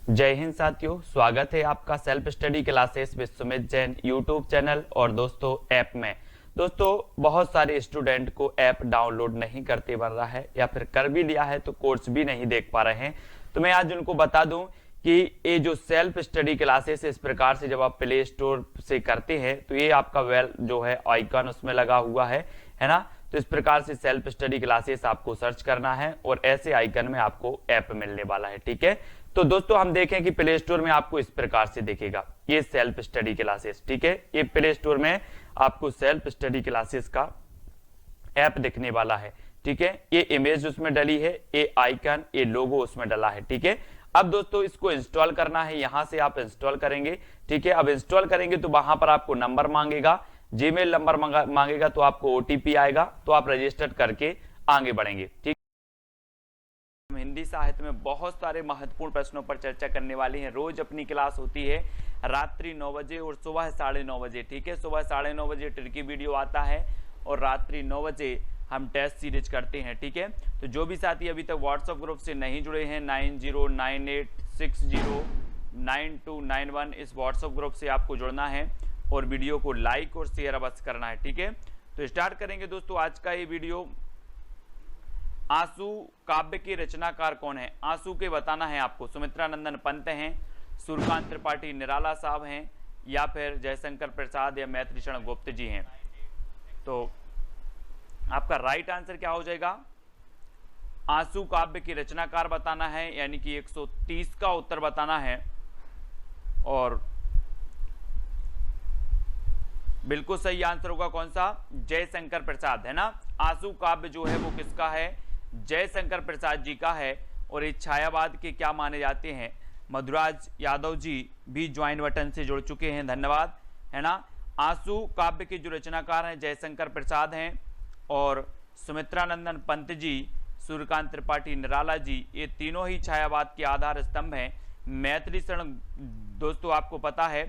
जय हिंद साथियों, स्वागत है आपका self study classes with Sumit Jain YouTube channel और दोस्तों ऐप में। दोस्तों बहुत सारे स्टूडेंट को ऐप डाउनलोड नहीं करते बन रहा है या फिर कर भी लिया है तो कोर्स भी नहीं देख पा रहे हैं। तो मैं आज उनको बता दूं कि ये जो सेल्फ स्टडी क्लासेस इस प्रकार से जब आप प्ले स्टोर से करते हैं तो ये आपका वेल जो है आइकन उसमें लगा हुआ है ना। तो इस प्रकार से सेल्फ स्टडी क्लासेस आपको सर्च करना है और ऐसे आइकन में आपको ऐप मिलने वाला है। ठीक है, तो दोस्तों हम देखें कि प्ले स्टोर में आपको इस प्रकार से दिखेगा ये सेल्फ स्टडी क्लासेस। ठीक है, ये प्ले स्टोर में आपको सेल्फ स्टडी क्लासेस का ऐप दिखने वाला है। ठीक है, ये इमेज उसमें डली है, ये आइकन, ये लोगो उसमें डला है। ठीक है, अब दोस्तों इसको इंस्टॉल करना है, यहां से आप इंस्टॉल करेंगे। ठीक है, अब इंस्टॉल करेंगे तो वहां पर आपको नंबर मांगेगा, जीमेल नंबर मांगेगा, तो आपको ओटीपी आएगा, तो आप रजिस्टर करके आगे बढ़ेंगे। ठीक, हम हिंदी साहित्य में बहुत सारे महत्वपूर्ण प्रश्नों पर चर्चा करने वाले हैं। रोज अपनी क्लास होती है रात्रि 9 बजे और सुबह 9:30 बजे। ठीक है, सुबह 9:30 बजे ट्रिकी वीडियो आता है और रात्रि 9 बजे हम टेस्ट सीरीज करते हैं। ठीक है, तो जो भी साथी अभी तक व्हाट्सएप ग्रुप से नहीं जुड़े हैं 9098609291 इस व्हाट्सएप ग्रुप से आपको जुड़ना है और वीडियो को लाइक और शेयर अवश्य करना है। ठीक है, तो स्टार्ट करेंगे दोस्तों आज का ये वीडियो। आंसू काव्य के रचनाकार कौन है? आंसू के बताना है आपको। सुमित्रा नंदन पंत हैं, सूर्यकांत त्रिपाठी निराला साहब हैं, या फिर जयशंकर प्रसाद या मैत्री शरण गुप्त जी हैं। तो आपका राइट आंसर क्या हो जाएगा? आंसू काव्य की रचनाकार बताना है, यानी कि 130 का उत्तर बताना है। और बिल्कुल सही आंसर होगा कौन सा? जयशंकर प्रसाद, है ना। आंसू काव्य जो है वो किसका है? जयशंकर प्रसाद जी का है। और ये छायावाद के क्या माने जाते हैं? मधुराज यादव जी भी ज्वाइन बटन से जुड़ चुके हैं, धन्यवाद, है ना। आंसू काव्य के जो रचनाकार हैं जयशंकर प्रसाद हैं, और सुमित्रा नंदन पंत जी, सूर्यकांत त्रिपाठी निराला जी, ये तीनों ही छायावाद के आधार स्तंभ हैं। मैथिली शरण दोस्तों आपको पता है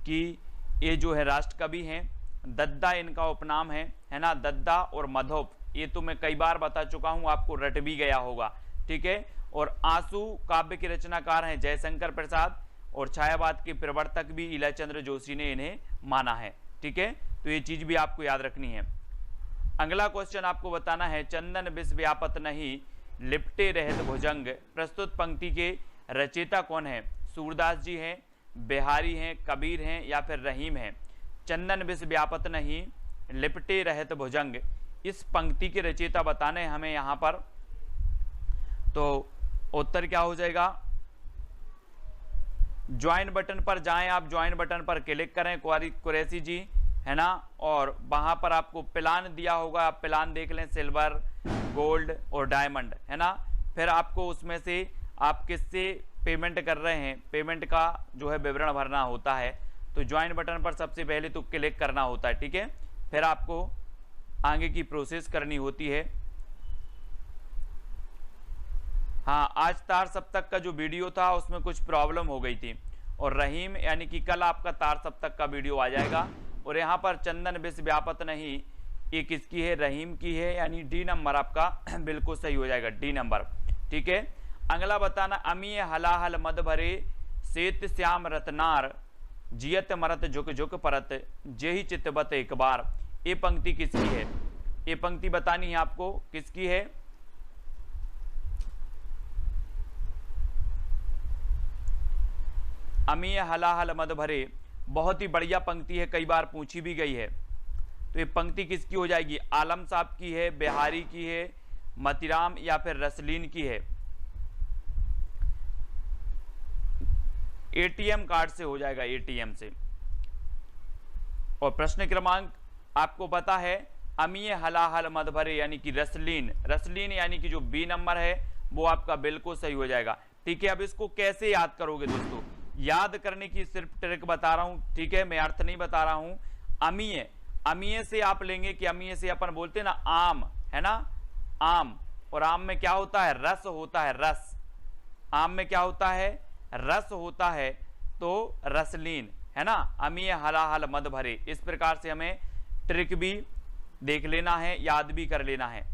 कि ये जो है राष्ट्र कवि हैं। दद्दा इनका उपनाम है ना। दद्दा और मधोप ये तो मैं कई बार बता चुका हूं, आपको रट भी गया होगा। ठीक है, और आंसू काव्य के रचनाकार हैं जयशंकर प्रसाद, और छायावाद के प्रवर्तक भी इलाचंद्र जोशी ने इन्हें माना है। ठीक है, तो ये चीज भी आपको याद रखनी है। अगला क्वेश्चन आपको बताना है, चंदन विष व्यापत नहीं लिपटे रहत भुजंग प्रस्तुत पंक्ति के रचयिता कौन है? सूरदास जी हैं, बिहारी हैं, कबीर हैं, या फिर रहीम हैं। चंदन विष व्यापत नहीं लिपटे रहत भुजंग, इस पंक्ति के रचयिता बताने हमें यहां पर। तो उत्तर क्या हो जाएगा? ज्वाइन बटन पर जाएं, आप ज्वाइन बटन पर क्लिक करें कुरैशी जी, है ना। और वहां पर आपको प्लान दिया होगा, आप प्लान देख लें, सिल्वर, गोल्ड और डायमंड, है ना। फिर आपको उसमें से आप किससे पेमेंट कर रहे हैं, पेमेंट का जो है विवरण भरना होता है। तो ज्वाइन बटन पर सबसे पहले तो क्लिक करना होता है। ठीक है, फिर आपको आगे की प्रोसेस करनी होती है। हाँ, आज तार सप्तक का जो वीडियो था उसमें कुछ प्रॉब्लम हो गई थी, और रहीम यानी कि कल आपका तार सप्तक का वीडियो आ जाएगा। और यहाँ पर चंदन विष व्यापत नहीं, ये किसकी है? रहीम की है, यानी डी नंबर आपका बिल्कुल सही हो जाएगा, डी नंबर। ठीक है, अगला बताना, अमीय हलाहल मद भरे सेत श्याम रतनार जियत मरत झुक झुक परत जेहि चितबत एक बार, ये पंक्ति किसकी है? ये पंक्ति बतानी है आपको, किसकी है? अमीय हलाहल मद भरे, बहुत ही बढ़िया पंक्ति है, कई बार पूछी भी गई है। तो ये पंक्ति किसकी हो जाएगी? आलम साहब की है, बिहारी की है, मतीराम या फिर रसलीन की है? एटीएम कार्ड से हो जाएगा, एटीएम से। और प्रश्न क्रमांक आपको पता है, अमीय हलाहल मद भरे यानी कि रसलीन, रसलीन यानी कि जो बी नंबर है वो आपका बिल्कुल सही हो जाएगा। ठीक है, अब इसको कैसे याद करोगे दोस्तों? याद करने की सिर्फ ट्रिक बता रहा हूं, ठीक है, मैं अर्थ नहीं बता रहा हूं। अमीय, अमीय से आप लेंगे कि अमीय से अपन बोलते हैं ना आम, है ना, आम, और आम में क्या होता है? रस होता है, रस। आम में क्या होता है? रस होता है, तो रसलीन, है ना। अमीय हलाहल मद भरे, इस प्रकार से हमें ट्रिक भी देख लेना है, याद भी कर लेना है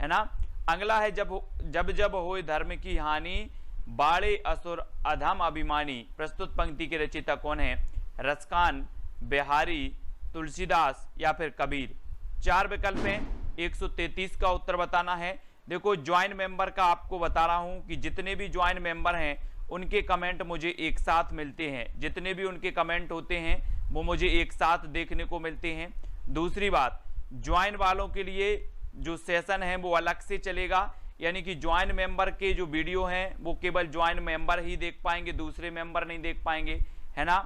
ना। अगला है, जब जब होए धर्म की हानि बाड़े असुर अधम अभिमानी प्रस्तुत पंक्ति के रचयिता कौन है? रसखान, बिहारी, तुलसीदास या फिर कबीर। 4 विकल्प हैं, 133 का उत्तर बताना है। देखो ज्वाइन मेंबर का आपको बता रहा हूं कि जितने भी ज्वाइन मेंबर हैं उनके कमेंट मुझे एक साथ मिलते हैं, जितने भी उनके कमेंट होते हैं वो मुझे एक साथ देखने को मिलते हैं। दूसरी बात, ज्वाइन वालों के लिए जो सेशन है वो अलग से चलेगा, यानी कि ज्वाइन मेंबर के जो वीडियो हैं वो केवल ज्वाइन मेंबर ही देख पाएंगे, दूसरे मेंबर नहीं देख पाएंगे, है ना।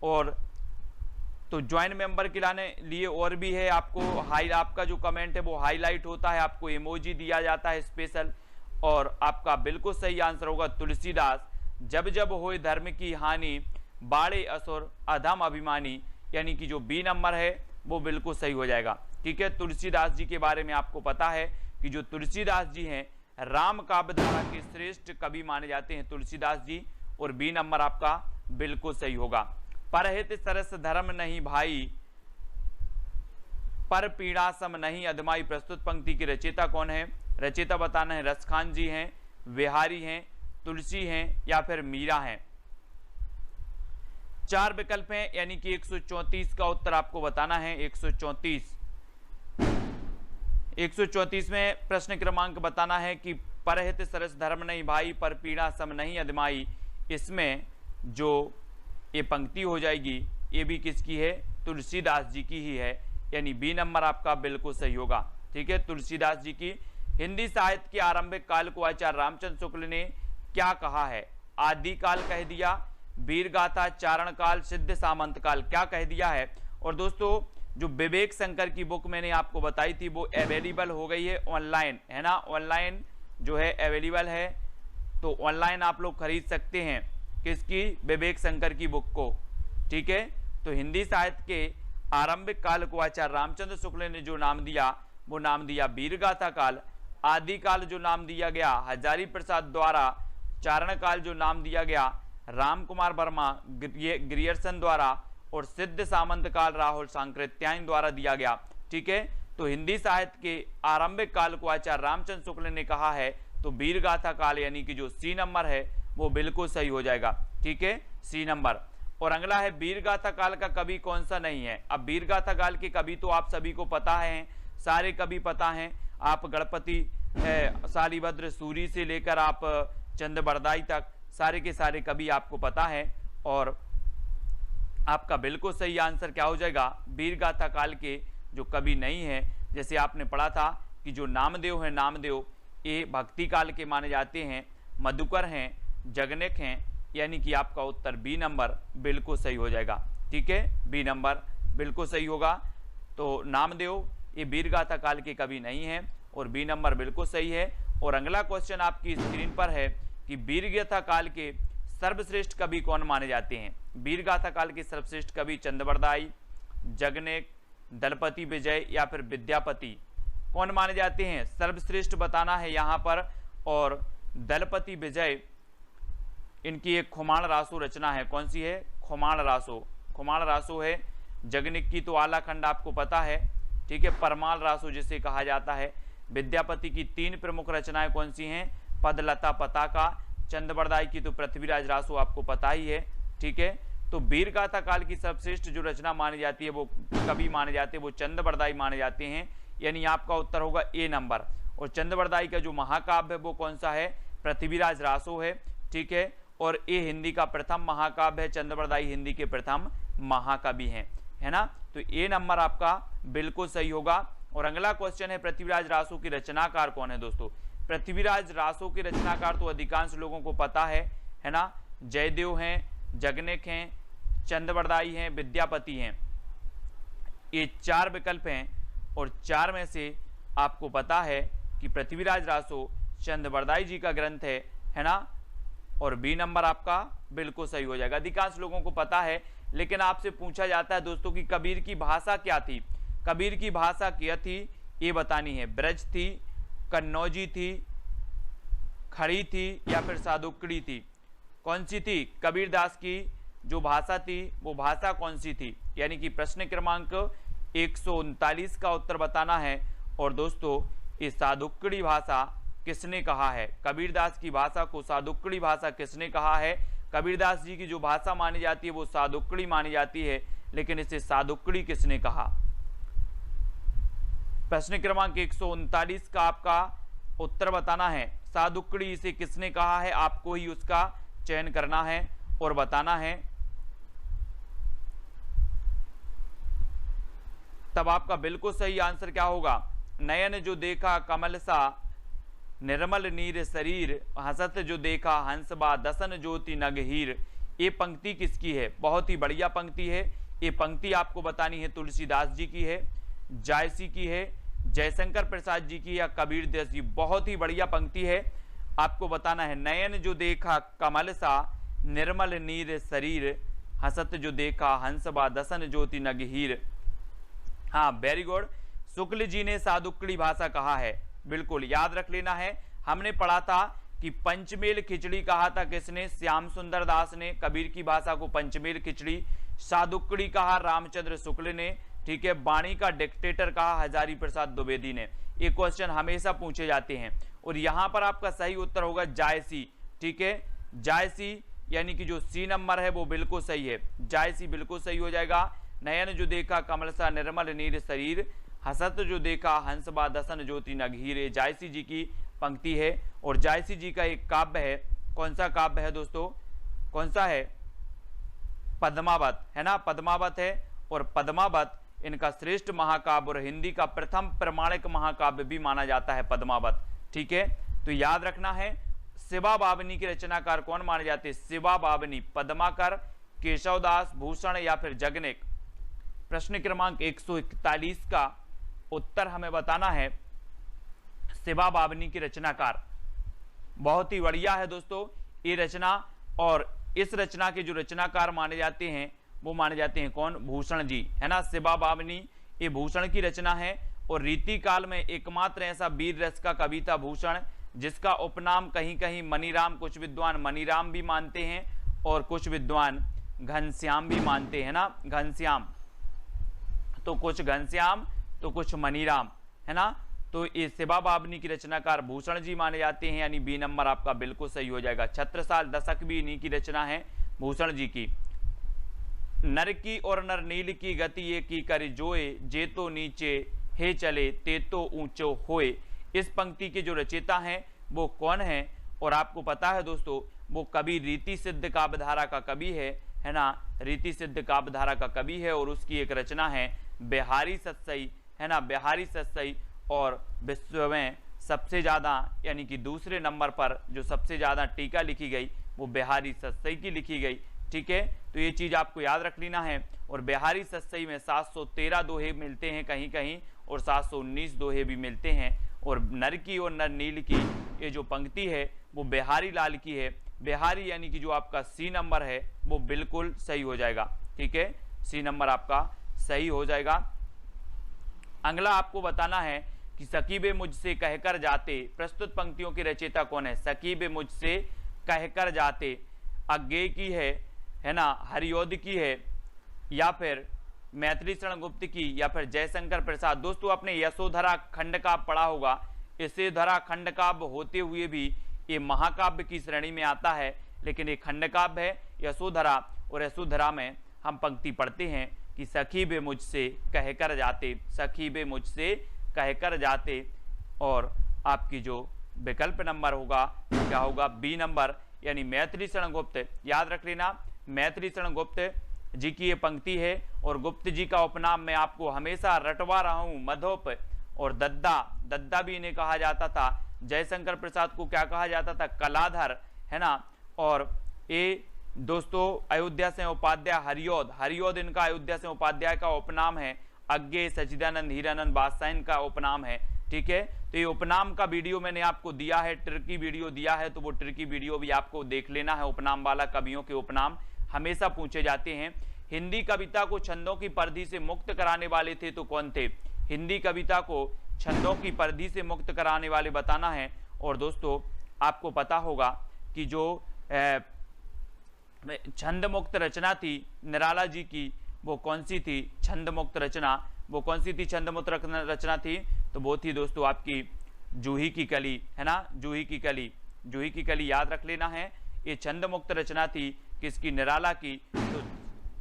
और तो ज्वाइन मेंबर के लिए और भी है, आपको आपका जो कमेंट है वो हाईलाइट होता है, आपको इमोजी दिया जाता है स्पेशल। और आपका बिल्कुल सही आंसर होगा तुलसीदास, जब जब होए धर्म की हानि बाड़े असुर अधम अभिमानी, यानी कि जो बी नंबर है वो बिल्कुल सही हो जाएगा। ठीक है, तुलसीदास जी के बारे में आपको पता है कि जो तुलसीदास जी हैं राम काव्य धारा के श्रेष्ठ कवि माने जाते हैं तुलसीदास जी, और बी नंबर आपका बिल्कुल सही होगा। परहित सरस धर्म नहीं भाई, पर पीड़ा सम नहीं अदमाई प्रस्तुत पंक्ति के रचयिता कौन है? रचयिता बताना है, रसखान जी हैं, बिहारी हैं, तुलसी हैं या फिर मीरा हैं। 4 विकल्प हैं, यानी कि 134 का उत्तर आपको बताना है। 134 में प्रश्न क्रमांक बताना है कि परहित सरस धर्म नहीं भाई, पर पीड़ा सम नहीं अदमाई। इसमें जो ये पंक्ति हो जाएगी ये भी किसकी है? तुलसीदास जी की ही है, यानी बी नंबर आपका बिल्कुल सही होगा। ठीक है, तुलसीदास जी की। हिंदी साहित्य के आरंभिक काल को आचार्य रामचंद्र शुक्ल ने क्या कहा है? आदि काल कह दिया, वीर गाथा, चारण काल, सिद्ध सामंत काल, क्या कह दिया है? और दोस्तों जो विवेक शंकर की बुक मैंने आपको बताई थी वो अवेलेबल हो गई है ऑनलाइन, है ना। ऑनलाइन जो है अवेलेबल है, तो ऑनलाइन आप लोग खरीद सकते हैं किसकी? विवेक शंकर की बुक को। ठीक है, तो हिंदी साहित्य के आरंभिक काल को आचार्य रामचंद्र शुक्ल ने जो नाम दिया वो नाम दिया वीरगाथा काल। आदि काल जो नाम दिया गया हजारी प्रसाद द्वारा, चारण काल जो नाम दिया गया राम कुमार वर्मा ग्रियर्सन द्वारा, और सिद्ध सामंत काल राहुल सांकृत्यायन द्वारा दिया गया। ठीक है, तो हिंदी साहित्य के आरंभिक काल को आचार्य रामचंद्र शुक्ल ने कहा है, तो वीरगाथा काल यानी कि जो सी नंबर है वो बिल्कुल सही हो जाएगा। ठीक है, सी नंबर। और अगला है वीरगाथा काल का कवि कौन सा नहीं है? अब वीरगाथा काल के कवि तो आप सभी को पता है, सारे कवि पता हैं। आप गणपति शालिभद्र सूरी से लेकर आप चंद बरदाई तक सारे के सारे कवि आपको पता है, और आपका बिल्कुल सही आंसर क्या हो जाएगा? वीरगाथा काल के जो कवि नहीं है, जैसे आपने पढ़ा था कि जो नामदेव है, नामदेव ये भक्ति काल के माने जाते हैं, मधुकर हैं, जगनेक हैं, यानी कि आपका उत्तर बी नंबर बिल्कुल सही हो जाएगा। ठीक है, बी नंबर बिल्कुल सही होगा। तो नामदेव ये वीरगाथा काल के कवि नहीं है, और बी नंबर बिल्कुल सही है। और अगला क्वेश्चन आपकी स्क्रीन पर है कि वीरगाथा काल के सर्वश्रेष्ठ कवि कौन माने जाते हैं? वीरगाथा काल के सर्वश्रेष्ठ कवि चंद्रबरदाई, जगनेक, दलपति विजय या फिर विद्यापति, कौन माने जाते हैं? सर्वश्रेष्ठ बताना है यहाँ पर। और दलपति विजय, इनकी एक खुमाण रासो रचना है, कौन सी है? खुमाण रासो, खुमाण रासो है। जगनेक की तो आला खंड आपको पता है, ठीक है, परमाल रासो जिसे कहा जाता है। विद्यापति की 3 प्रमुख रचनाएं कौन सी हैं? पदलता पताका। चंद्रबरदाई की तो पृथ्वीराज रासो आपको पता ही है। ठीक है, तो वीरगाथा काल की सर्वश्रेष्ठ जो रचना मानी जाती है, वो कवि माने जाते हैं, वो चंद्रबरदाई माने जाते हैं, यानी आपका उत्तर होगा ए नंबर। और चंद्रबरदाई का जो महाकाव्य है वो कौन सा है? पृथ्वीराज रासो है। ठीक है, और ये हिंदी का प्रथम महाकाव्य है, चंद्रबरदाई हिंदी के प्रथम महाकवि हैं, है ना। तो ए नंबर आपका बिल्कुल सही होगा। और अगला क्वेश्चन है पृथ्वीराज रासो की रचनाकार कौन है? दोस्तों पृथ्वीराज रासो के रचनाकार तो अधिकांश लोगों को पता है ना। जयदेव हैं, जगनेक हैं, चंद्रबरदाई हैं, विद्यापति हैं। ये 4 विकल्प हैं, और 4 में से आपको पता है कि पृथ्वीराज रासो चंद्रबरदाई जी का ग्रंथ है ना। और बी नंबर आपका बिल्कुल सही हो जाएगा। अधिकांश लोगों को पता है, लेकिन आपसे पूछा जाता है दोस्तों कि कबीर की भाषा क्या थी? कबीर की भाषा क्या थी ये बतानी है। ब्रज थी, कन्नौजी थी, खड़ी थी या फिर सादुकड़ी थी? कौन सी थी? कबीरदास की जो भाषा थी वो भाषा कौन सी थी? यानी कि प्रश्न क्रमांक 139 का उत्तर बताना है। और दोस्तों इस सादुकड़ी भाषा किसने कहा है? कबीरदास की भाषा को सादुक्कड़ी भाषा किसने कहा है? कबीरदास जी की जो भाषा मानी जाती है वो सादुक्कड़ी मानी जाती है, लेकिन इसे सादुक्कड़ी किसने कहा? प्रश्न क्रमांक 139 का आपका उत्तर बताना है। सादुक्कड़ी इसे किसने कहा है, आपको ही उसका चयन करना है और बताना है। तब आपका बिल्कुल सही आंसर क्या होगा? नयन जो देखा कमल सा निर्मल नीर शरीर, हसत जो देखा हंस बा दसन ज्योति नगहीर। ये पंक्ति किसकी है? बहुत ही बढ़िया पंक्ति है। ये पंक्ति आपको बतानी है तुलसीदास जी की है, जायसी की है, जयशंकर प्रसाद जी की या कबीरदास जी। बहुत ही बढ़िया पंक्ति है, आपको बताना है। नयन जो देखा कमल सा निर्मल नीर शरीर, हसत जो देखा हंस बा दसन ज्योति नगहीर। हाँ, वेरी गुड। शुक्ल जी ने सादुक्कड़ी भाषा कहा है, बिल्कुल याद रख लेना है। हमने पढ़ा था कि पंचमेल खिचड़ी कहा था किसने? श्याम सुंदर दास ने। कबीर की भाषा को पंचमेल खिचड़ी। सादुक्कड़ी कहा रामचंद्र शुक्ल ने, ठीक है। बाणी का डिक्टेटर कहा हजारी प्रसाद द्विवेदी ने। ये क्वेश्चन हमेशा पूछे जाते हैं और यहाँ पर आपका सही उत्तर होगा जायसी, ठीक है। जायसी यानी कि जो सी नंबर है वो बिल्कुल सही है, जायसी बिल्कुल सही हो जाएगा। नयन जो देखा कमल सा निर्मल नीर शरीर, हसत जो देखा हंस बा दसन ज्योति नगहीर। जायसी जी की पंक्ति है और जायसी जी का एक काव्य है। कौन सा काव्य है दोस्तों? कौन सा है? पद्मावत, है ना, पद्मावत है। और पद्मावत इनका श्रेष्ठ महाकाव्य और हिंदी का प्रथम प्रमाणिक महाकाव्य भी माना जाता है पद्मावत, ठीक है। तो याद रखना है। शिवा बावनी के रचनाकार कौन माने जाते हैं? शिवा बावनी, पद्माकर, केशवदास, भूषण या फिर जगनेक। प्रश्न क्रमांक 141 का उत्तर हमें बताना है। शिवा बावनी की रचनाकार, बहुत ही बढ़िया है दोस्तों ये रचना। और इस रचना के जो रचनाकार माने जाते हैं वो माने जाते हैं कौन? भूषण जी, है ना। शिवा बावनी ये भूषण की रचना है और रीति काल में एकमात्र ऐसा वीर रस का कवि था भूषण, जिसका उपनाम कहीं कहीं मनीराम, कुछ विद्वान मनीराम भी मानते हैं और कुछ विद्वान घनश्याम भी मानते हैं ना। घनश्याम, तो कुछ घनश्याम तो कुछ मनीराम, है ना। तो ये शिवा बावनी की रचनाकार भूषण जी माने जाते हैं, यानी बी नंबर आपका बिल्कुल सही हो जाएगा। छत्रसाल दशक भी इन्हीं की रचना है, भूषण जी की। नर की और नर नील की गति ये की कर जोए, जे तो नीचे हे चले ते तो ऊंचो होए। इस पंक्ति के जो रचयिता हैं वो कौन है? और आपको पता है दोस्तों वो कवि रीति सिद्ध काव्यधारा का कवि है ना। रीति सिद्ध काव्यधारा का कवि है और उसकी एक रचना है बिहारी सतसई, है ना, बिहारी सतसई। और विश्व में सबसे ज़्यादा यानी कि दूसरे नंबर पर जो सबसे ज़्यादा टीका लिखी गई वो बिहारी सतसई की लिखी गई, ठीक है। तो ये चीज़ आपको याद रख लेना है। और बिहारी सतसई में 713 दोहे मिलते हैं कहीं कहीं और 719 दोहे भी मिलते हैं। और नर की और नर नील की ये जो पंक्ति है वो बिहारी लाल की है। बिहारी यानी कि जो आपका सी नंबर है वो बिल्कुल सही हो जाएगा, ठीक है। सी नंबर आपका सही हो जाएगा। अगला आपको बताना है कि सकीबे मुझसे कहकर जाते, प्रस्तुत पंक्तियों के रचयिता कौन है? सकीबे मुझसे कहकर जाते अज्ञेय की है ना, हरियोध की है या फिर मैथिली शरण गुप्त की या फिर जयशंकर प्रसाद। दोस्तों आपने यशोधरा खंड काव्य पढ़ा होगा। यशोधरा खंड काव्य होते हुए भी ये महाकाव्य की श्रेणी में आता है, लेकिन ये खंड काव्य है यशोधरा। और यशोधरा में हम पंक्ति पढ़ते हैं कि सखी बे मुझसे कहकर जाते, सखी बे मुझसे कहकर जाते। और आपकी जो विकल्प नंबर होगा क्या होगा? बी नंबर, यानी मैथिली शरण गुप्त। याद रख लेना, मैथिली शरण गुप्त जी की ये पंक्ति है। और गुप्त जी का उपनाम मैं आपको हमेशा रटवा रहा हूँ, मधोप और दद्दा, दद्दा भी इन्हें कहा जाता था। जयशंकर प्रसाद को क्या कहा जाता था? कलाधर, है ना। और ये दोस्तों अयोध्या से उपाध्याय हरियोध, हरियोध इनका अयोध्या से उपाध्याय का उपनाम है। अज्ञेय, सच्चिदानंद, हीरानंद बादशाह इनका उपनाम है, ठीक है। तो ये उपनाम का वीडियो मैंने आपको दिया है, ट्रिकी वीडियो दिया है, तो वो ट्रिकी वीडियो भी आपको देख लेना है। उपनाम वाला, कवियों के उपनाम हमेशा पूछे जाते हैं। हिंदी कविता को छंदों की परिधि से मुक्त कराने वाले थे तो कौन थे? हिंदी कविता को छंदों की परिधि से मुक्त कराने वाले बताना है। और दोस्तों आपको पता होगा कि जो छंद मुक्त रचना थी निराला जी की, वो कौन सी थी? छंद मुक्त रचना वो कौन सी थी? छंद मुक्त रचना थी तो वो थी दोस्तों आपकी जूही की कली, है ना, जूही की कली, जूही की कली याद रख लेना है। ये छंद मुक्त रचना थी किसकी, निराला की। तो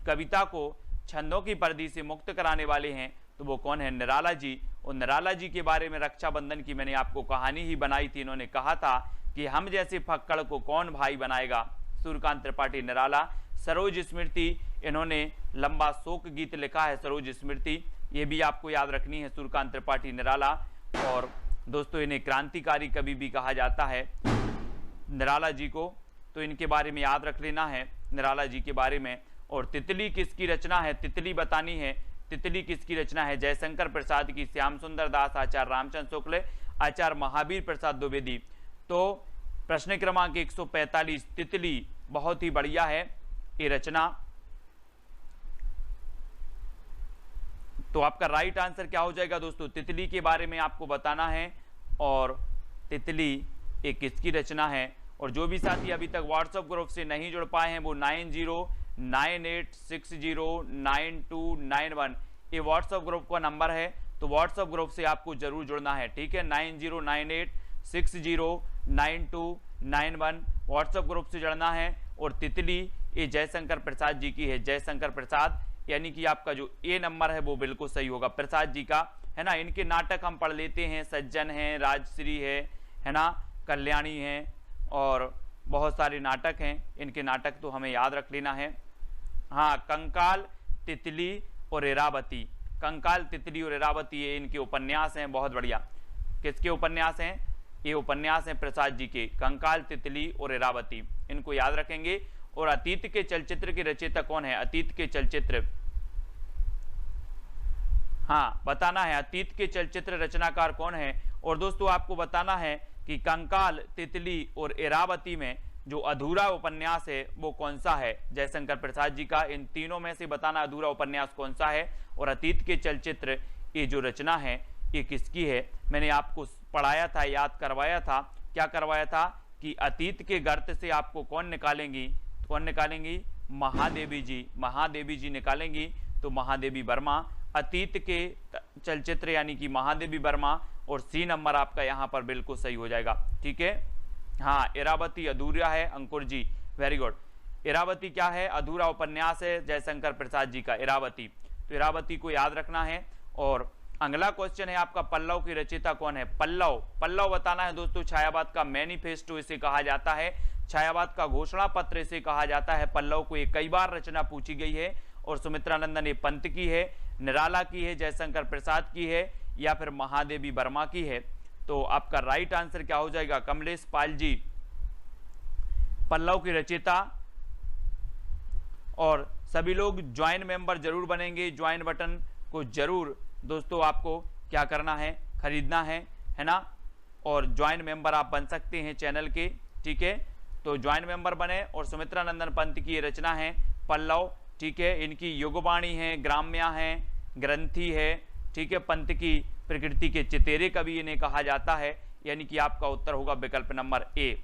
कविता को छंदों की परिधि से मुक्त कराने वाले हैं तो वो कौन है, निराला जी। और निराला जी के बारे में रक्षाबंधन की मैंने आपको कहानी ही बनाई थी। इन्होंने कहा था कि हम जैसे फक्कड़ को कौन भाई बनाएगा, सूर्यकांत त्रिपाठी निराला। सरोज स्मृति, इन्होंने लंबा शोक गीत लिखा है सरोज स्मृति, ये भी आपको याद रखनी है, सूर्यकांत त्रिपाठी निराला। और दोस्तों इन्हें क्रांतिकारी कवि भी कहा जाता है निराला जी को, तो इनके बारे में याद रख लेना है निराला जी के बारे में। और तितली किसकी रचना है, तितली बतानी है, तितली किसकी रचना है, जयशंकर प्रसाद की, श्याम सुंदर दास, आचार्य रामचंद्र शुक्ल, आचार्य महावीर प्रसाद द्विवेदी। तो प्रश्न क्रमांक 145 तितली, बहुत ही बढ़िया है ये रचना। तो आपका राइट आंसर क्या हो जाएगा दोस्तों, तितली के बारे में आपको बताना है और तितली एक किसकी रचना है। और जो भी साथी अभी तक व्हाट्सएप ग्रुप से नहीं जुड़ पाए हैं वो 9098609291 ये व्हाट्सएप ग्रुप का नंबर है, तो व्हाट्सएप ग्रुप से आपको जरूर जुड़ना है, ठीक है। 9098609291 व्हाट्सएप ग्रुप से जुड़ना है। और तितली ये जयशंकर प्रसाद जी की है, जयशंकर प्रसाद, यानी कि आपका जो ए नंबर है वो बिल्कुल सही होगा, प्रसाद जी का, है ना। इनके नाटक हम पढ़ लेते हैं, सज्जन है, राजश्री है ना, कल्याणी है, और बहुत सारे नाटक हैं इनके, नाटक तो हमें याद रख लेना है। हाँ, कंकाल, तितली और इरावती, कंकाल, तितली और इरावती ये इनके उपन्यास हैं, बहुत बढ़िया। किसके उपन्यास हैं, ये उपन्यास हैं प्रसाद जी के, कंकाल, तितली और इरावती, इनको याद रखेंगे। और अतीत के चलचित्र के रचयिता कौन है, अतीत के चलचित्र, हाँ बताना है, अतीत के चलचित्र रचनाकार कौन है। और दोस्तों आपको बताना है कि कंकाल, तितली और इरावती में जो अधूरा उपन्यास है वो कौन सा है, जयशंकर प्रसाद जी का। इन तीनों में से बताना अधूरा उपन्यास कौन सा है। और अतीत के चलचित्र ये जो रचना है ये किसकी है, मैंने आपको पढ़ाया था, याद करवाया था, क्या करवाया था कि अतीत के गर्त से आपको कौन निकालेंगी, कौन निकालेंगी, महादेवी जी, महादेवी जी निकालेंगी। तो महादेवी वर्मा, अतीत के चलचित्र यानी कि महादेवी वर्मा, और सी नंबर आपका यहाँ पर बिल्कुल सही हो जाएगा, ठीक है। हाँ, इरावती अधूरा है, अंकुर जी वेरी गुड। इरावती क्या है, अधूरा उपन्यास है जयशंकर प्रसाद जी का, इरावती। तो इरावती को याद रखना है। और अगला क्वेश्चन है आपका, पल्लव की रचयिता कौन है, पल्लव, पल्लव बताना है दोस्तों। छायावाद का मैनिफेस्टो इसे कहा जाता है, छायावाद का घोषणा पत्र इसे कहा जाता है पल्लव को। ये कई बार रचना पूछी गई है। और सुमित्रानंदन ये पंत की है, निराला की है, जयशंकर प्रसाद की है, या फिर महादेवी वर्मा की है। तो आपका राइट आंसर क्या हो जाएगा, कमलेश पाल जी, पल्लव की रचयिता। और सभी लोग ज्वाइन मेंबर जरूर बनेंगे, ज्वाइन बटन को जरूर दोस्तों आपको क्या करना है, खरीदना है ना। और ज्वाइन मेंबर आप बन सकते हैं चैनल के, ठीक है। तो ज्वाइन मेंबर बने। और सुमित्रानंदन पंत की रचना है पल्लव, ठीक है। इनकी युगवाणी है, ग्राम्या है, ग्रंथि है, ठीक है। पंत की प्रकृति के चितेरे कवि इन्हें कहा जाता है, यानी कि आपका उत्तर होगा विकल्प नंबर ए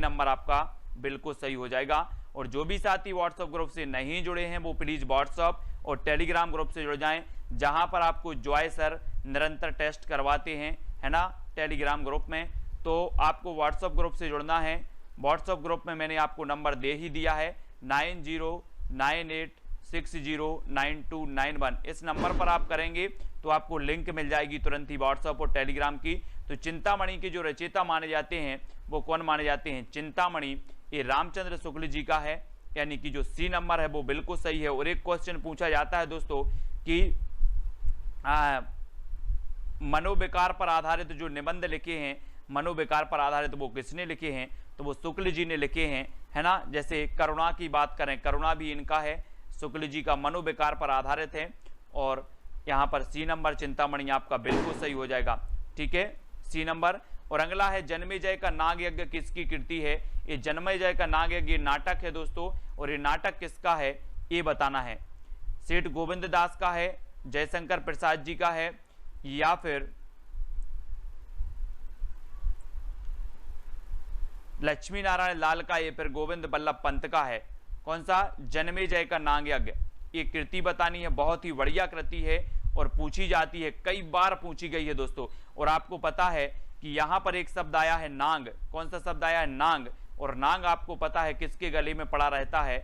नंबर आपका बिल्कुल सही हो जाएगा। और जो भी साथी व्हाट्सएप ग्रुप से नहीं जुड़े हैं वो प्लीज व्हाट्सएप और टेलीग्राम ग्रुप से जुड़ जाएं, जहां पर आपको जॉय सर निरंतर टेस्ट करवाते हैं, है ना, टेलीग्राम ग्रुप में। तो आपको व्हाट्सएप ग्रुप से जुड़ना है। व्हाट्सएप ग्रुप में मैंने आपको नंबर दे ही दिया है, 9098609291। इस नंबर पर आप करेंगे तो आपको लिंक मिल जाएगी तुरंत ही व्हाट्सएप और टेलीग्राम की। तो चिंतामणि के जो रचयिता माने जाते हैं वो कौन माने जाते हैं, चिंतामणि ये रामचंद्र शुक्ल जी का है, यानी कि जो सी नंबर है वो बिल्कुल सही है। और एक क्वेश्चन पूछा जाता है दोस्तों कि मनोविकार पर आधारित जो निबंध लिखे हैं, मनोविकार पर आधारित वो किसने लिखे हैं, तो वो शुक्ल जी ने लिखे हैं, है ना। जैसे करुणा की बात करें, करुणा भी इनका है, शुक्ल जी का, मनोविकार पर आधारित है। और यहाँ पर सी नंबर चिंतामणि आपका बिल्कुल सही हो जाएगा, ठीक है, सी नंबर। और अगला है जन्मेजय का नाग यज्ञ किसकी कृति है, ये जन्मेजय का नाग यज्ञ नाटक है दोस्तों। और ये नाटक किसका है ये बताना है, सेठ गोविंद दास का है, जयशंकर प्रसाद जी का है, या फिर लक्ष्मी नारायण लाल का, ये फिर गोविंद बल्लभ पंत का है। कौन सा, जन्मेजय का नाग यज्ञ, ये कृति बतानी है, बहुत ही बढ़िया कृति है और पूछी जाती है, कई बार पूछी गई है दोस्तों। और आपको पता है कि यहां पर एक शब्द आया है नांग। कौन सा शब्द आया है? नांग। और नांग आपको पता है किसके गले में पड़ा रहता है?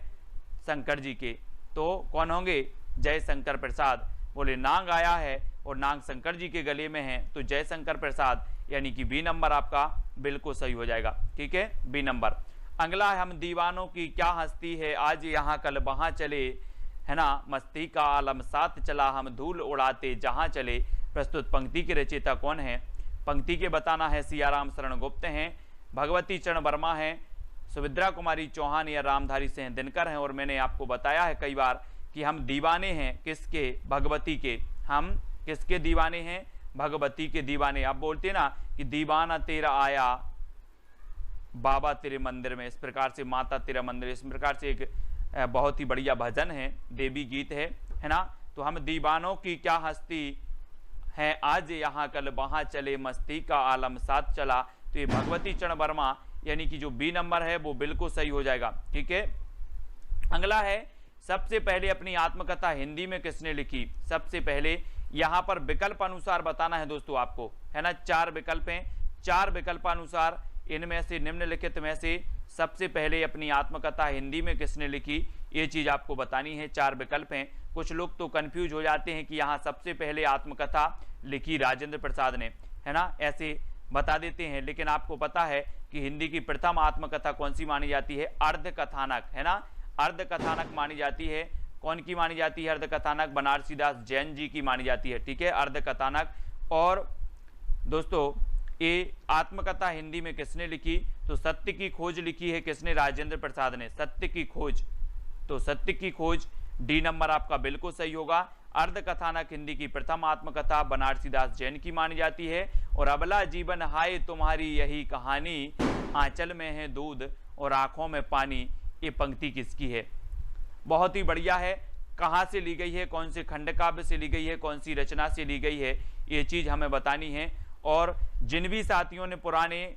शंकर जी के। तो कौन होंगे? जयशंकर प्रसाद। बोले नांग आया है और नांग शंकर जी के गले में है, तो जयशंकर प्रसाद, यानी कि बी नंबर आपका बिल्कुल सही हो जाएगा। ठीक है, बी नंबर। अगला है, हम दीवानों की क्या हस्ती है, आज यहाँ कल वहां चले, है ना, मस्ती का आलम साथ चला, हम धूल उड़ाते जहां चले। प्रस्तुत पंक्ति के रचयिता कौन है? पंक्ति के बताना है। सियाराम शरण गुप्त हैं, भगवती चरण वर्मा हैं, सुभद्रा कुमारी चौहान या रामधारी सिंह दिनकर हैं। और मैंने आपको बताया है कई बार कि हम दीवाने हैं किसके? भगवती के। हम किसके दीवाने हैं? भगवती के दीवाने। आप बोलते ना कि दीवाना तेरा आया बाबा तेरे मंदिर में, इस प्रकार से माता तेरा मंदिर, इस प्रकार से एक बहुत ही बढ़िया भजन है, देवी गीत है ना। तो हम दीवानों की क्या हस्ती है, आज यहाँ कल वहां चले, मस्ती का आलम साथ चला। तो ये भगवती चरण वर्मा, यानी कि जो बी नंबर है वो बिल्कुल सही हो जाएगा। ठीक है, अगला है, सबसे पहले अपनी आत्मकथा हिंदी में किसने लिखी? सबसे पहले यहां पर विकल्प अनुसार बताना है दोस्तों आपको, है ना। 4 विकल्प हैं, 4 विकल्पानुसार इनमें से निम्नलिखित में से सबसे पहले अपनी आत्मकथा हिंदी में किसने लिखी, ये चीज आपको बतानी है। 4 विकल्प हैं। कुछ लोग तो कंफ्यूज हो जाते हैं कि यहाँ सबसे पहले आत्मकथा लिखी राजेंद्र प्रसाद ने, है ना, ऐसे बता देते हैं। लेकिन आपको पता है कि हिंदी की प्रथम आत्मकथा कौन सी मानी जाती है? अर्ध कथानक, है ना, अर्ध कथानक मानी जाती है। कौन की मानी जाती है अर्ध कथानक? बनारसी दास जैन जी की मानी जाती है। ठीक है, अर्ध कथानक। और दोस्तों ये आत्मकथा हिंदी में किसने लिखी? तो सत्य की खोज लिखी है किसने? राजेंद्र प्रसाद ने। सत्य की खोज, तो सत्य की खोज डी नंबर आपका बिल्कुल सही होगा। अर्ध कथानक हिंदी की प्रथम आत्मकथा बनारसी दास जैन की मानी जाती है। और अबला जीवन हाय तुम्हारी यही कहानी, आंचल में है दूध और आंखों में पानी, ये पंक्ति किसकी है? बहुत ही बढ़िया है। कहाँ से ली गई है, कौन से खंड काव्य से ली गई है, कौन सी रचना से ली गई है, ये चीज हमें बतानी है। और जिन भी साथियों ने पुराने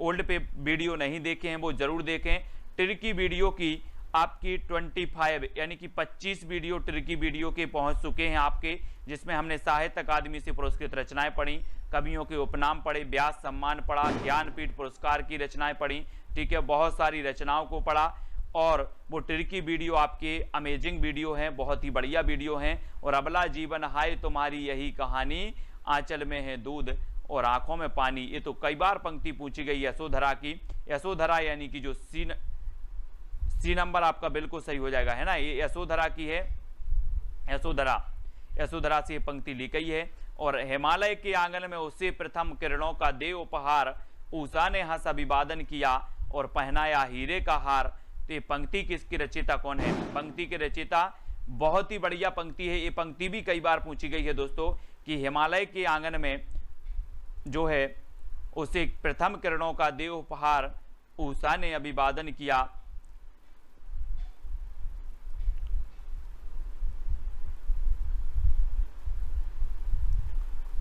ओल्ड पे वीडियो नहीं देखे हैं वो जरूर देखें। ट्रिकी वीडियो की आपकी 25 यानी कि 25 वीडियो ट्रिकी वीडियो के पहुंच चुके हैं आपके, जिसमें हमने साहित्य अकादमी से पुरस्कृत रचनाएं पढ़ी, कवियों के उपनाम पढ़े, व्यास सम्मान पढ़ा, ज्ञानपीठ पुरस्कार की रचनाएं पढ़ी। ठीक है, बहुत सारी रचनाओं को पढ़ा। और वो ट्रिकी वीडियो आपके अमेजिंग वीडियो हैं, बहुत ही बढ़िया वीडियो हैं। और अबला जीवन हाय तुम्हारी यही कहानी, आंचल में है दूध और आंखों में पानी, ये तो कई बार पंक्ति पूछी गई यशोधरा की। यशोधरा यानी कि जो सी नंबर आपका बिल्कुल सही हो जाएगा, है ना, ये यशोधरा की है। यशोधरा से पंक्ति ली गई है। और हिमालय के आंगन में उसे प्रथम किरणों का दे उपहार, उषा ने हंस अभिवादन किया और पहनाया हीरे का हार। तो ये पंक्ति किसकी रचयिता कौन है? पंक्ति के रचयिता, बहुत ही बढ़िया पंक्ति है। ये पंक्ति भी कई बार पूछी गई है दोस्तों कि हिमालय के आंगन में जो है उसे प्रथम किरणों का दे उपहार, उषा ने अभिवादन किया।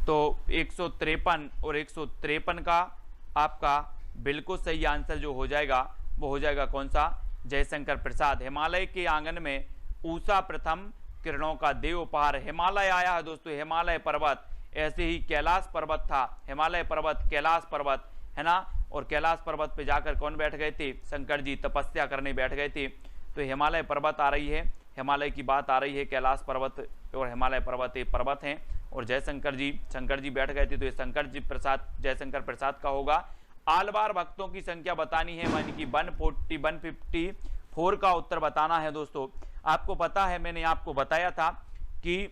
तो 153 और 153 का आपका बिल्कुल सही आंसर जो हो जाएगा वो हो जाएगा कौन सा? जयशंकर प्रसाद। हिमालय के आंगन में उषा प्रथम किरणों का देव उपहार। हिमालय आया है दोस्तों, हिमालय पर्वत, ऐसे ही कैलाश पर्वत था, हिमालय पर्वत, कैलाश पर्वत, है ना। और कैलाश पर्वत पे जाकर कौन बैठ गए थे? शंकर जी तपस्या करने बैठ गए थे। तो हिमालय पर्वत आ रही है, हिमालय की बात आ रही है, कैलाश पर्वत और हिमालय पर्वत ये पर्वत हैं। और जयशंकर जी बैठ गए थे, तो ये शंकर जी प्रसाद, जयशंकर प्रसाद का होगा। आलवार भक्तों की संख्या बतानी है, यानी कि 154 का उत्तर बताना है दोस्तों। आपको पता है, मैंने आपको बताया था कि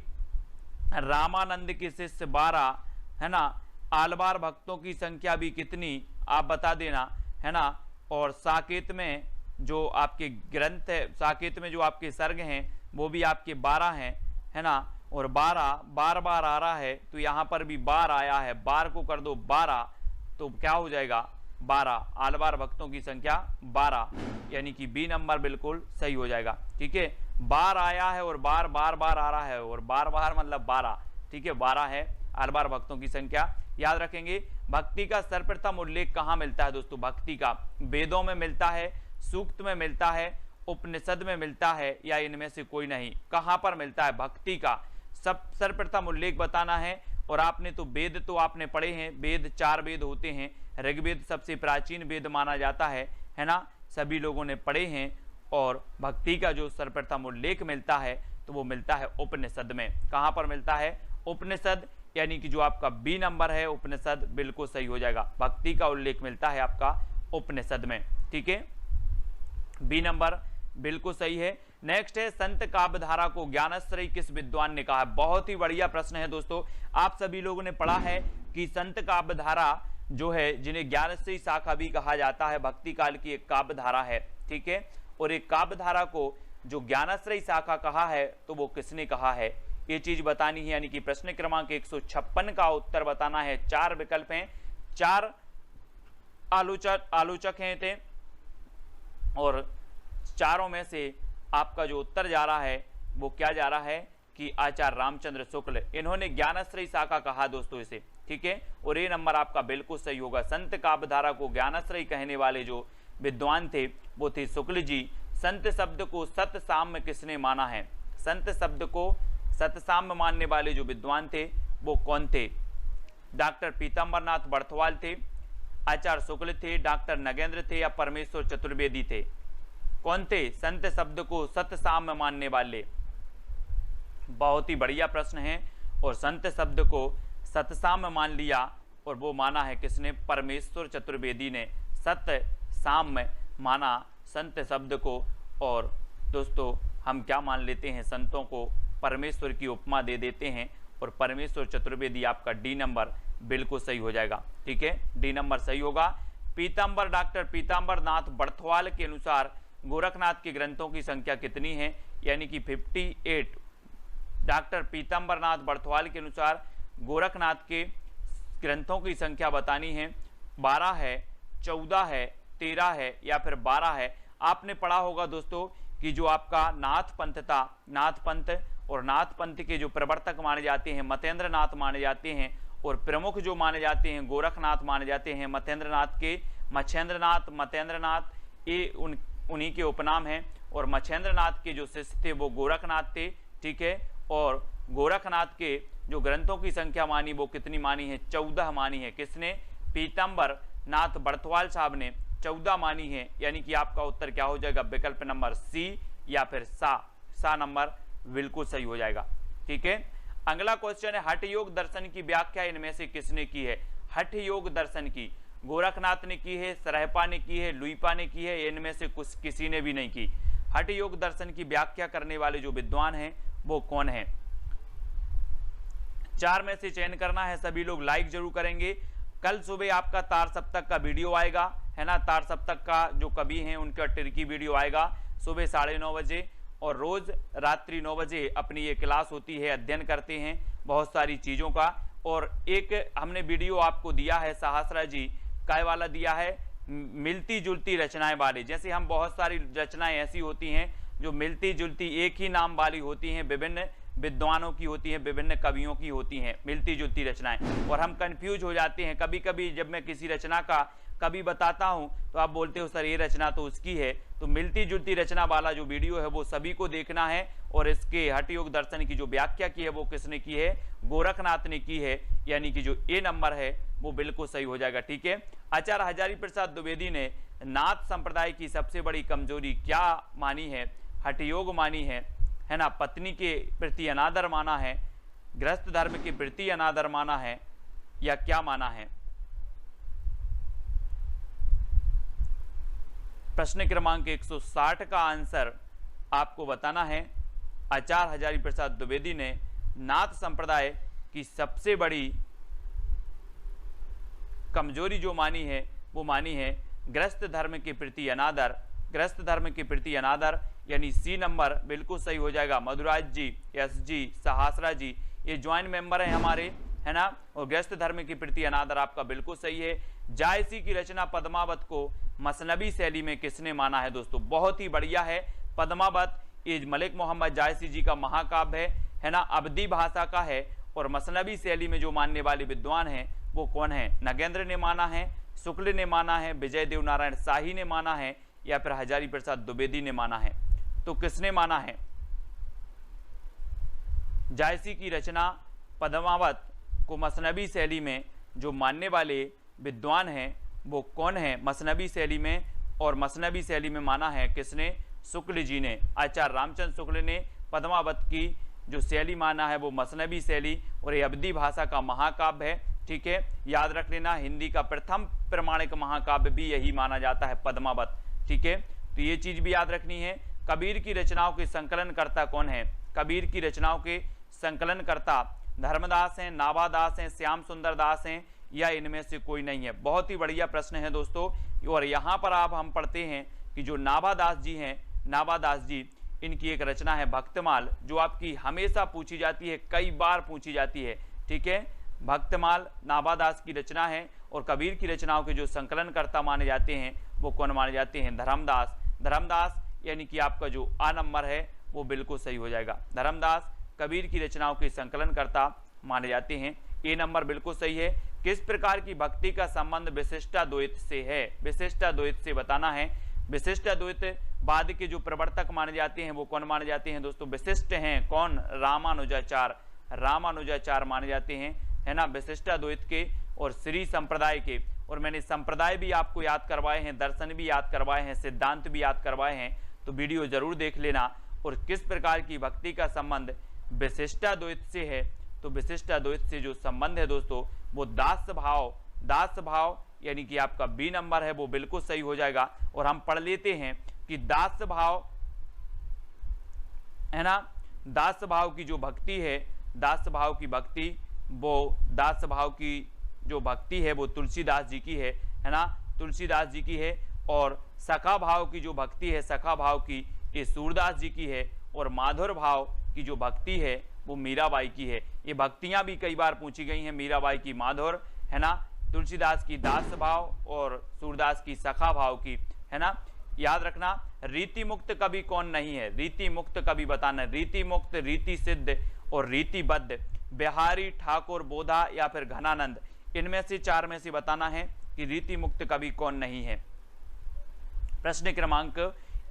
रामानंद के शिष्य 12, है ना। आलवार भक्तों की संख्या भी कितनी आप बता देना, है ना। और साकेत में जो आपके ग्रंथ है, साकेत में जो आपके सर्ग हैं वो भी आपके 12 हैं, है ना। और 12 बार आ रहा है, तो यहाँ पर भी 12 आया है, 12 को कर दो 12, तो क्या हो जाएगा? 12। आलवार भक्तों की संख्या 12, यानी कि बी नंबर बिल्कुल सही हो जाएगा। ठीक है, 12 आया है और बार आ रहा है, और बार मतलब 12। ठीक है, 12 है आलवार भक्तों की संख्या। याद रखेंगे, भक्ति का सर्वप्रथम उल्लेख कहाँ मिलता है दोस्तों? भक्ति का वेदों में मिलता है, सूक्त में मिलता है, उपनिषद में मिलता है, या इनमें से कोई नहीं? कहां पर मिलता है भक्ति का सर्वप्रथम उल्लेख बताना है। और आपने तो वेद तो आपने पढ़े हैं, वेद 4 वेद होते हैं, ऋग्वेद सबसे प्राचीन वेद माना जाता है ना, सभी लोगों ने पढ़े हैं। और भक्ति का जो सर्वप्रथम उल्लेख मिलता है तो वो मिलता है उपनिषद में। कहाँ पर मिलता है? उपनिषद, यानी कि जो आपका बी नंबर है उपनिषद बिल्कुल सही हो जाएगा। भक्ति का उल्लेख मिलता है आपका उपनिषद में, ठीक है, बी नंबर बिल्कुल सही है। नेक्स्ट है संत काव्यधारा को ज्ञानाश्रयी किस विद्वान ने कहा है? बहुत ही बढ़िया प्रश्न है दोस्तों। आप सभी लोगों ने पढ़ा है कि संत काव्यधारा जो है, जिन्हें ज्ञानाश्रयी शाखा भी कहा जाता है, भक्ति काल की एक काव्यधारा है, ठीक है। और एक काव्यधारा को जो ज्ञानाश्रयी शाखा कहा है तो वो किसने कहा है, ये चीज बतानी है। यानी कि प्रश्न क्रमांक 156 का उत्तर बताना है। 4 विकल्प हैं, 4 आलोचक हैं थे, और चारों में से आपका जो उत्तर जा रहा है वो क्या जा रहा है कि आचार्य रामचंद्र शुक्ल, इन्होंने ज्ञानाश्रयी शाखा कहा दोस्तों इसे, ठीक है। और ये नंबर आपका बिल्कुल सही होगा। संत काव्यधारा को ज्ञानाश्रयी कहने वाले जो विद्वान थे वो थे शुक्ल जी। संत शब्द को सतसाम्य किसने माना है? संत शब्द को सतसाम्य मानने वाले जो विद्वान थे वो कौन थे? डॉक्टर पीताम्बरनाथ बर्थवाल थे, आचार्य शुक्ल थे, डॉक्टर नगेंद्र थे, या परमेश्वर चतुर्वेदी थे? कौन थे संत शब्द को सतसाम्य मानने वाले? बहुत ही बढ़िया प्रश्न है। और संत शब्द को सतसाम्य मान लिया, और वो माना है किसने? परमेश्वर चतुर्वेदी ने सतसाम्य माना संत शब्द को। और दोस्तों हम क्या मान लेते हैं? संतों को परमेश्वर की उपमा दे देते हैं, और परमेश्वर चतुर्वेदी आपका डी नंबर बिल्कुल सही हो जाएगा, ठीक है, डी नंबर सही होगा। पीताम्बर, डॉक्टर पीताम्बरनाथ बर्थवाल के अनुसार गोरखनाथ के ग्रंथों की संख्या कितनी है? यानी कि 58। डॉक्टर पीताम्बरनाथ बर्थवाल के अनुसार गोरखनाथ के ग्रंथों की संख्या बतानी है। 12 है, 14 है, 13 है, या फिर 12 है। आपने पढ़ा होगा दोस्तों कि जो आपका नाथ पंथ था, नाथ पंथ, और नाथ पंथ के जो प्रवर्तक माने जाते हैं मतेंद्र नाथ माने जाते हैं, और प्रमुख जो माने जाते हैं गोरखनाथ माने जाते हैं। मतेंद्र नाथ के मच्छेंद्रनाथ, मतेंद्रनाथ, ये उन्हीं के उपनाम हैं। और मच्छेंद्रनाथ के जो शिष्य थे वो गोरखनाथ थे, ठीक है। और गोरखनाथ के जो ग्रंथों की संख्या मानी वो कितनी मानी है? 14 मानी है। किसने? पीताम्बर नाथ बर्थवाल साहब ने 14 मानी है। यानी कि आपका उत्तर क्या हो जाएगा? विकल्प नंबर सी या फिर सा नंबर बिल्कुल सही हो जाएगा, ठीक है। अगला क्वेश्चन है हठ योग दर्शन की व्याख्या इनमें से किसने की है? हठ योग दर्शन की गोरखनाथ ने की है, सरहपा ने की है, लुईपा ने की है, इनमें से कुछ किसी ने भी नहीं की। हठ योग दर्शन की व्याख्या करने वाले जो विद्वान हैं वो कौन है? 4 में से चयन करना है। सभी लोग लाइक जरूर करेंगे। कल सुबह आपका तार सप्तक का वीडियो आएगा, है ना। तार सप्तक का जो कवि हैं उनका टिरकी वीडियो आएगा सुबह 9:30 बजे, और रोज रात्रि 9 बजे अपनी ये क्लास होती है, अध्ययन करते हैं बहुत सारी चीजों का। और एक हमने वीडियो आपको दिया है सहस्रा जी काय वाला दिया है, मिलती जुलती रचनाएं वाले। जैसे हम बहुत सारी रचनाएं ऐसी होती हैं जो मिलती जुलती एक ही नाम वाली होती हैं, विभिन्न विद्वानों की होती हैं, विभिन्न कवियों की होती हैं मिलती जुलती रचनाएं, और हम कंफ्यूज हो जाते हैं। कभी कभी जब मैं किसी रचना का कभी बताता हूं तो आप बोलते हो सर ये रचना तो उसकी है। तो मिलती जुलती रचना वाला जो वीडियो है वो सभी को देखना है। और इसके हठ योग दर्शन की जो व्याख्या की है वो किसने की है? गोरखनाथ ने की है। यानी कि जो ए नंबर है वो बिल्कुल सही हो जाएगा, ठीक है। आचार्य हजारी प्रसाद द्विवेदी ने नाथ संप्रदाय की सबसे बड़ी कमजोरी क्या मानी है? हठ योग मानी है ना, पत्नी के प्रति अनादर माना है, गृहस्थ धर्म के प्रति अनादर माना है, या क्या माना है? प्रश्न क्रमांक 160 का आंसर आपको बताना है। आचार्य हजारी प्रसाद द्विवेदी ने नाथ संप्रदाय की सबसे बड़ी कमजोरी जो मानी है वो मानी है गृहस्थ धर्म के प्रति अनादर। गृहस्थ धर्म के प्रति अनादर यानी सी नंबर बिल्कुल सही हो जाएगा। मधुराज जी, एस जी, सहासरा जी ये ज्वाइंट मेंबर हैं हमारे, है ना। और गृहस्थ धर्म के प्रति अनादर आपका बिल्कुल सही है। जायसी की रचना पद्मावत को मसनबी शैली में किसने माना है? दोस्तों बहुत ही बढ़िया है। पद्मावत ये मलिक मोहम्मद जायसी जी का महाकाव्य है ना, अवधी भाषा का है। और मसनबी शैली में जो मानने वाले विद्वान हैं वो कौन है? नगेंद्र ने माना है, शुक्ल ने माना है, विजय देव नारायण शाही ने माना है, या फिर हजारी प्रसाद द्विवेदी ने माना है? तो किसने माना है? जायसी की रचना पद्मावत को मसनवी शैली में जो मानने वाले विद्वान हैं वो कौन है? मसनवी शैली में, और मसनवी शैली में माना है किसने? शुक्ल जी ने। आचार्य रामचंद्र शुक्ल ने पद्मावत की जो शैली माना है वो मसनवी शैली, और ये अवधी भाषा का महाकाव्य है। ठीक है, याद रख लेना, हिंदी का प्रथम प्रमाणिक महाकाव्य भी यही माना जाता है, पद्मावत। ठीक है, तो ये चीज भी याद रखनी है। कबीर की रचनाओं के संकलनकर्ता कौन है? कबीर की रचनाओं के संकलनकर्ता धर्मदास हैं, नाभादास हैं, श्याम सुंदर दास हैं, या इनमें से कोई नहीं है? बहुत ही बढ़िया प्रश्न है दोस्तों। और यहाँ पर आप हम पढ़ते हैं कि जो नाभादास जी हैं, नाभादास जी, इनकी एक रचना है भक्तमाल, जो आपकी हमेशा पूछी जाती है, कई बार पूछी जाती है। ठीक है, भक्तमाल नाभादास की रचना है। और कबीर की रचनाओं के जो संकलनकर्ता माने जाते हैं वो कौन माने जाते हैं? धर्मदास। धर्मदास यानी कि आपका जो आ नंबर है वो बिल्कुल सही हो जाएगा। धर्मदास कबीर की रचनाओं के संकलनकर्ता माने जाते हैं। ए नंबर बिल्कुल सही है। किस प्रकार की भक्ति का संबंध विशिष्टाद्वैत से है? विशिष्टाद्वैत से बताना है। विशिष्टाद्वैत बाद के जो प्रवर्तक माने जाते हैं वो कौन माने जाते हैं दोस्तों? विशिष्ट हैं कौन? रामानुजाचार्य। रामानुजाचार्य माने जाते हैं, है ना, विशिष्टाद्वैत के और श्री संप्रदाय के। और मैंने संप्रदाय भी आपको याद करवाए हैं, दर्शन भी याद करवाए हैं, सिद्धांत भी याद करवाए हैं, तो वीडियो जरूर देख लेना। और किस प्रकार की भक्ति का संबंध विशिष्टाद्वैत से है? तो विशिष्टाद्वैत से जो संबंध है दोस्तों वो दास भाव, दास भाव यानी कि आपका बी नंबर है वो बिल्कुल सही हो जाएगा। और हम पढ़ लेते हैं कि दास भाव, है ना, दास भाव की जो भक्ति है, दास भाव की भक्ति, वो दास भाव की जो भक्ति है वो तुलसीदास जी की है ना, तुलसीदास जी की है। और सखा भाव की जो भक्ति है, सखा भाव की, ये सूरदास जी की है। और माधुर भाव की जो भक्ति है वो मीराबाई की है। ये भक्तियां भी कई बार पूछी गई हैं, मीराबाई की माधुर, है ना, तुलसीदास की दास भाव और सूरदास की सखा भाव की, है ना। याद रखना, रीति मुक्त कवि कौन नहीं है? रीति मुक्त कवि बताना। रीति मुक्त, रीति सिद्ध और रीतिबद्ध, बिहारी, ठाकुर, बोधा या फिर घनानंद, इनमें से चार में से बताना है कि रीति मुक्त कवि कौन नहीं है। प्रश्न क्रमांक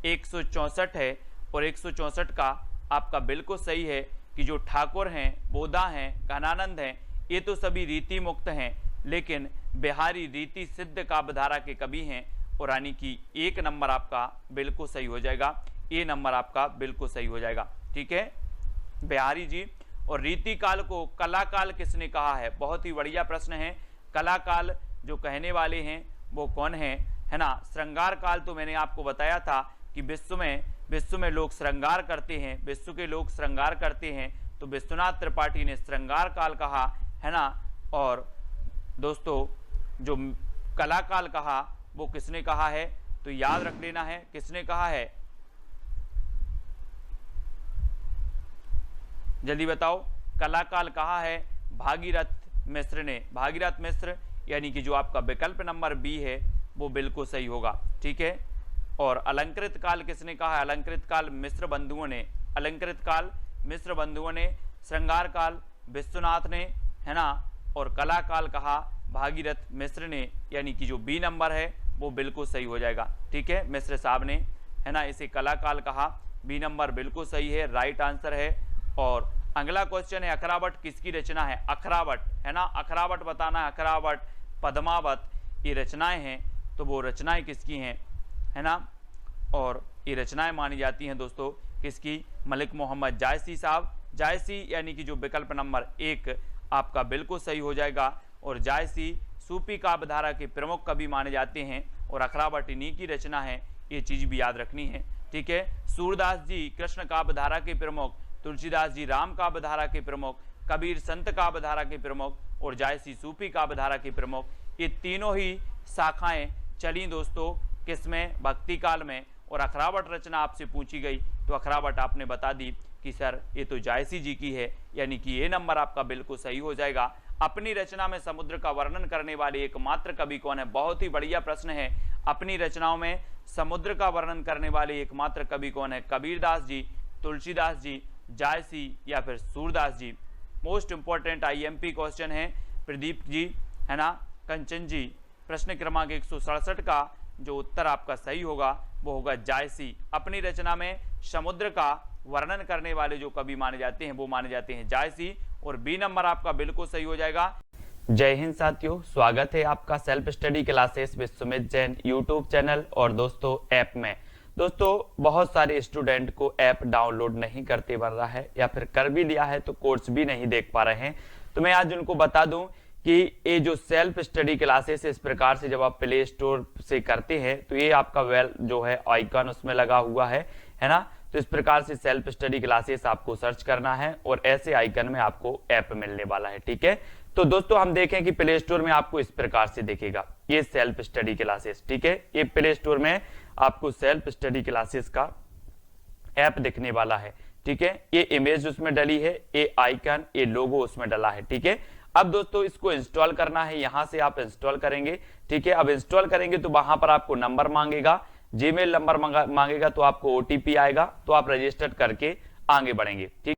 164 है और 164 का आपका बिल्कुल सही है कि जो ठाकुर हैं, बोधा हैं, घनानंद हैं, ये तो सभी रीति मुक्त हैं, लेकिन बिहारी रीति सिद्ध काव्यधारा के कवि हैं। और यानी कि एक नंबर आपका बिल्कुल सही हो जाएगा, ए नंबर आपका बिल्कुल सही हो जाएगा। ठीक है, बिहारी जी। और रीति काल को कलाकाल किसने कहा है? बहुत ही बढ़िया प्रश्न है। कलाकाल जो कहने वाले हैं वो कौन है, है ना। श्रृंगार काल तो मैंने आपको बताया था कि विश्व में लोग श्रृंगार करते हैं, विश्व के लोग श्रृंगार करते हैं, तो विश्वनाथ त्रिपाठी ने श्रृंगार काल कहा, है ना। और दोस्तों जो कलाकाल कहा वो किसने कहा है? तो याद रख लेना है किसने कहा है, जल्दी बताओ। कलाकाल कहा है भागीरथ मिश्र ने। भागीरथ मिश्र यानी कि जो आपका विकल्प नंबर बी है वो बिल्कुल सही होगा। ठीक है। और अलंकृत काल किसने कहा है? अलंकृत काल मिश्र बंधुओं ने। अलंकृत काल मिश्र बंधुओं ने। श्रृंगार काल विश्वनाथ ने, है ना। और कला काल कहा भागीरथ मिश्र ने, यानी कि जो बी नंबर है वो बिल्कुल सही हो जाएगा। ठीक है, मिश्र साहब ने, है ना, इसे कला काल कहा। बी नंबर बिल्कुल सही है, राइट आंसर है। और अगला क्वेश्चन है अखरावट किसकी रचना है? अखरावट, है ना, अखरावट बताना है। अखरावट, पद्मावत, ये रचनाएं हैं, तो वो रचनाएं किसकी हैं, है ना। और ये रचनाएं मानी जाती हैं दोस्तों किसकी? मलिक मोहम्मद जायसी साहब। जायसी यानी कि जो विकल्प नंबर 1 आपका बिल्कुल सही हो जाएगा। और जायसी सूफी काव्यधारा के प्रमुख कवि माने जाते हैं और अखरावट इन्हीं की रचना है, ये चीज भी याद रखनी है। ठीक है, सूरदास जी कृष्ण काव्यधारा के प्रमुख, तुलसीदास जी राम काव्यधारा के प्रमुख, कबीर संत काव्यधारा के प्रमुख और जायसी सूफी काव्यधारा के प्रमुख, ये तीनों ही शाखाएं चली दोस्तों किसमें? भक्ति काल में। और अखरावट रचना आपसे पूछी गई तो अखरावट आपने बता दी कि सर ये तो जायसी जी की है, यानी कि ये नंबर आपका बिल्कुल सही हो जाएगा। अपनी रचना में समुद्र का वर्णन करने वाले एकमात्र कवि कौन है? बहुत ही बढ़िया प्रश्न है। अपनी रचनाओं में समुद्र का वर्णन करने वाले एकमात्र कवि कौन है? कबीरदास जी, तुलसीदास जी, जायसी या फिर सूरदास जी। मोस्ट इंपॉर्टेंट आईएमपी क्वेश्चन है। प्रदीप जी, है ना, कंचन जी, प्रश्न क्रमांक 167 का जो उत्तर आपका सही होगा वो होगा जायसी। अपनी रचना में समुद्र का वर्णन करने वाले जो कवि माने जाते हैं वो माने जाते हैं जायसी। और बी नंबर आपका बिल्कुल सही हो जाएगा। जय हिंद साथियों, स्वागत है आपका self study classes with Sumit Jain YouTube channel और दोस्तों ऐप में। दोस्तों बहुत सारे स्टूडेंट को ऐप डाउनलोड नहीं करते बन रहा है या फिर कर भी लिया है तो कोर्स भी नहीं देख पा रहे हैं। तो मैं आज उनको बता दूं कि ये जो सेल्फ स्टडी क्लासेस इस प्रकार से जब आप प्ले स्टोर से करते हैं तो ये आपका वेल जो है आइकन उसमें लगा हुआ है ना। तो इस प्रकार से सेल्फ स्टडी क्लासेस आपको सर्च करना है और ऐसे आइकन में आपको ऐप मिलने वाला है, ठीक है। तो दोस्तों हम देखें कि प्ले स्टोर में आपको इस प्रकार से दिखेगा ये सेल्फ स्टडी क्लासेस, ठीक है। ये प्ले स्टोर में आपको सेल्फ स्टडी क्लासेस का ऐप दिखने वाला है, ठीक है। ये इमेज उसमें डली है, ये आइकन, ये लोगो उसमें डला है, ठीक है। अब दोस्तों इसको इंस्टॉल करना है, यहां से आप इंस्टॉल करेंगे, ठीक है। अब इंस्टॉल करेंगे तो वहां पर आपको नंबर मांगेगा, जीमेल नंबर मांगेगा, तो आपको ओटीपी आएगा, तो आप रजिस्टर करके आगे बढ़ेंगे, ठीक।